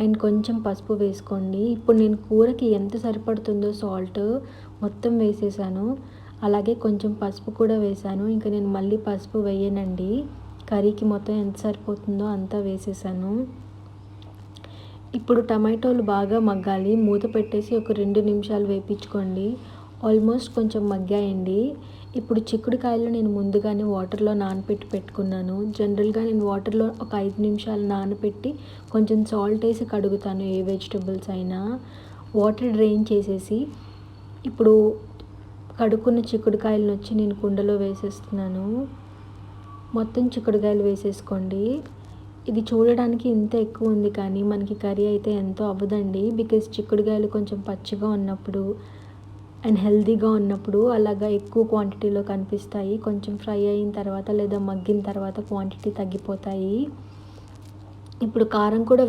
And కొంచెం పసుపు వేసుకోండి. ఇప్పుడు నేను కూరకి ఎంత సరిపడుతుందో సాల్ట్ మొత్తం వేసేసాను. అలాగే కొంచెం పసుపు కూడా వేసాను. ఇంక నేను మళ్ళీ పసుపు వేయనండి. కర్రీకి మొత్తం ఎంత సరిపోతుందో అంతా వేసేసాను. ఇప్పుడు టమాటోలు బాగా మగ్గాలి. మూత పెట్టేసి ఒక 2 నిమిషాలు వేపించుకోండి. ఆల్మోస్ట్ కొంచెం మగ్గాయండి. ఇప్పుడు చిక్కుడుకాయలు నేను ముందుగానే వాటర్లో నానబెట్టి పెట్టుకున్నాను. జనరల్గా నేను వాటర్లో ఒక 5 నిమిషాలు నానబెట్టి కొంచెం సాల్ట్ వేసి కడుగుతాను ఏ వెజిటబుల్స్ అయినా. వాటర్ డ్రైన్ చేసేసి ఇప్పుడు కడుక్కున్న చిక్కుడుకాయలను వచ్చి నేను కుండలో వేసేస్తున్నాను. మొత్తం చిక్కుడుకాయలు వేసేసుకోండి. ఇది చూడడానికి ఇంత ఎక్కువ ఉంది కానీ మనకి కర్రీ అయితే ఎంతో అవ్వదండి. బికాజ్ చిక్కుడుకాయలు కొంచెం పచ్చిగా ఉన్నప్పుడు అండ్ హెల్తీగా ఉన్నప్పుడు అలాగా ఎక్కువ క్వాంటిటీలో కనిపిస్తాయి. కొంచెం ఫ్రై అయిన తర్వాత లేదా మగ్గిన తర్వాత క్వాంటిటీ తగ్గిపోతాయి. ఇప్పుడు కారం కూడా